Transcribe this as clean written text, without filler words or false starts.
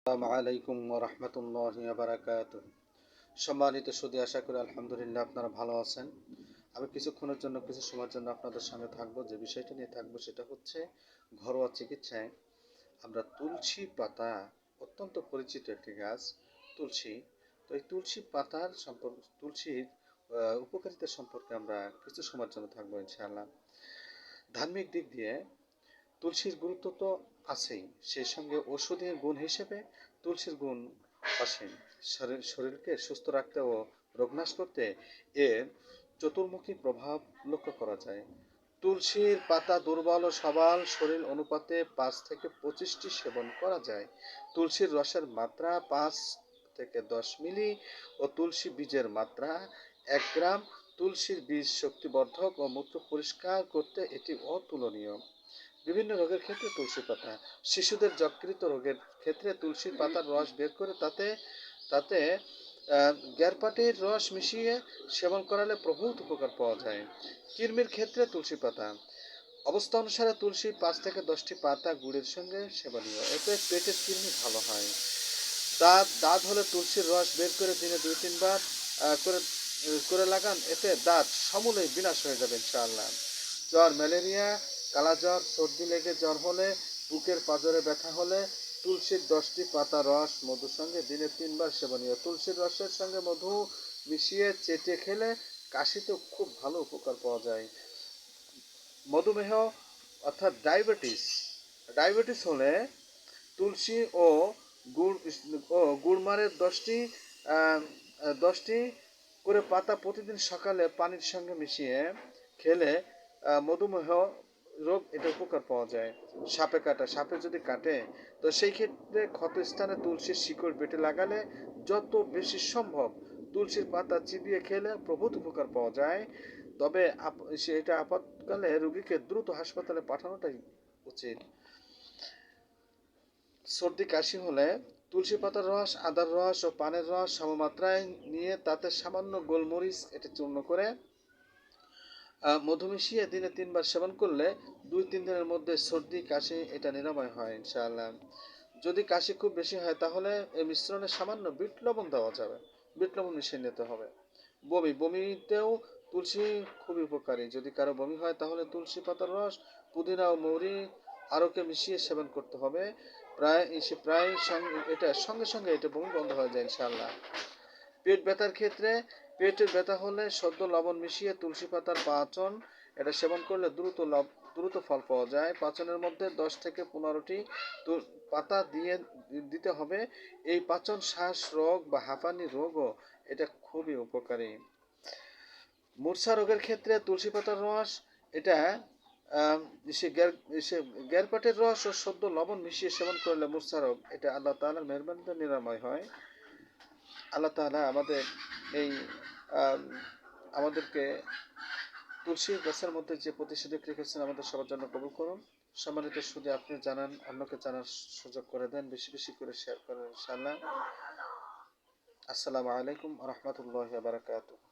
আসসালামু আলাইকুম ওয়া রাহমাতুল্লাহি ওয়া বারাকাতুহু। সম্মানিত সুধী, আশা করি আলহামদুলিল্লাহ আপনারা ভালো আছেন। আমি কিছুক্ষণের জন্য কিছু সময়ের জন্য আপনাদের সঙ্গে থাকবো। যে বিষয়টা নিয়ে থাকবো সেটা হচ্ছে ঘরোয়া চিকিৎসায় আমরা তুলসী পাতা, অত্যন্ত পরিচিত একটি গাছ তুলসী। তো এই তুলসী পাতার সম্পর্কে, তুলসীর উপকারিতা সম্পর্কে আমরা কিছু সময়ের জন্য থাকবো ইনশাআল্লাহ। ধার্মিক দিক দিয়ে তুলসীর গুরুত্ব তো আছেই, সেই সঙ্গে ঔষধীয় গুণ হিসেবে তুলসীর গুণ অসীম। শরীরকে সুস্থ রাখতে ও রোগনাশ করতে এর চতুর্মুখী প্রভাব লক্ষ্য করা যায়। তুলসীর পাতা দুর্বল ও সবল শরীর অনুপাতে 5 থেকে 25টি সেবন করা যায়। তুলসীর রসের মাত্রা 5 থেকে 10 মিলি ও তুলসী বীজের মাত্রা 1 গ্রাম। তুলসীর বীজ শক্তিবর্ধক ও মূত্র পরিষ্কার করতে এটি অতুলনীয়। বিভিন্ন রোগের ক্ষেত্রে তুলসী পাতা, শিশুদের যকৃত রোগের ক্ষেত্রে তুলসী পাতার রস বের করে তাতে তাতে গ্যারপাটির রস মিশিয়ে সেবন করালে প্রভূত উপকার পাওয়া যায়। কৃমির ক্ষেত্রে তুলসী পাতা, অবস্থা অনুসারে তুলসী 5 থেকে 10টি পাতা গুড়ের সঙ্গে সেবনীয়, এতে পেটের কৃমি ভালো হয়। দাঁত হলে তুলসীর রস বের করে দিনে 2-3 বার করে করে লাগান, এতে দাঁত সমূলেই বিনাশ হয়ে যাবে ইনশাআল্লাহ। জ্বর, ম্যালেরিয়া, কালাজ্বর, সর্দি লেগে জ্বর হলে, বুকের পাঁজরে ব্যথা হলে তুলসীর 10টি পাতা রস মধুর সঙ্গে দিনে 3 বার সেবনীয়। তুলসীর রসের সঙ্গে মধু মিশিয়ে চেটে খেলে কাশিতেও খুব ভালো উপকার পাওয়া যায়। মধুমেহ অর্থাৎ ডায়াবেটিস হলে তুলসী ও গুড়মারের 10টি করে পাতা প্রতিদিন সকালে পানির সঙ্গে মিশিয়ে খেলে মধুমেহ রোগ এটা উপকার পাওয়া যায়। সাপে যদি কাটে, তো সেই ক্ষেত্রে ক্ষত স্থানে তুলসীর শিকড় বেটে লাগালে যত বেশি সম্ভব তুলসীর পাতা চিবিয়ে খেলে প্রভূত উপকার পাওয়া যায়। তবে এটা আপাতকালে রোগীকে দ্রুত হাসপাতালে পাঠানোটাই উচিত। সর্দি কাশি হলে তুলসী পাতার রস, আদার রস ও পানের রস সমমাত্রায় নিয়ে তাতে সামান্য গোলমরিচ এটা চূর্ণ করে মধু মিশিয়ে দিনে 3 বার সেবন করলে 2-3 দিনের মধ্যে সর্দি কাশি এটা নিরাময় হয় ইনশাআল্লাহ। যদি কাশি খুব বেশি হয় তাহলে এই মিশ্রণে সামান্য বিট লবণ দেওয়া যাবে, বিট লবণ মিশিয়ে নিতে হবে। বমিতেও তুলসী খুবই উপকারী। যদি কারো বমি হয় তাহলে তুলসী পাতার রস, পুদিনা ও মৌরি আরকে মিশিয়ে সেবন করতে হবে। সঙ্গে সঙ্গে এটা বমি বন্ধ হয়ে যায় ইনশাআল্লাহ। পেট ব্যথার ক্ষেত্রে পেটের ব্যথা হলে সদ্য লবণ মিশিয়ে তুলসী পাতার পাচন এটা সেবন করলে দ্রুত ফল পাওয়া যায়। পাচনের মধ্যে 10 থেকে 15টি পাতা দিতে হবে। এই পাচন শ্বাস রোগ বা হাঁপানি রোগও এটা খুবই উপকারী। মূর্ছা রোগের ক্ষেত্রে তুলসী পাতার রস এটা গ্যারপাটের রস ও সদ্য লবণ মিশিয়ে সেবন করলে মূর্ছা রোগ এটা আল্লাহ তাআলার মেহেরবানিতে নিরাময় হয়। আল্লাহ তাআলা আমাদেরকে তুলসী গাছের মধ্যে যে প্রতিষেধক রেখেছেন আমাদের সবার জন্য কবুল করুন। সম্মানিত সুধী, আপনি জানান, অন্যকে জানার সুযোগ করে দেন, বেশি বেশি করে শেয়ার করেন ইনশাআল্লাহ। আসসালামু আলাইকুম ওয়া রাহমাতুল্লাহি ওয়া বারাকাতুহু।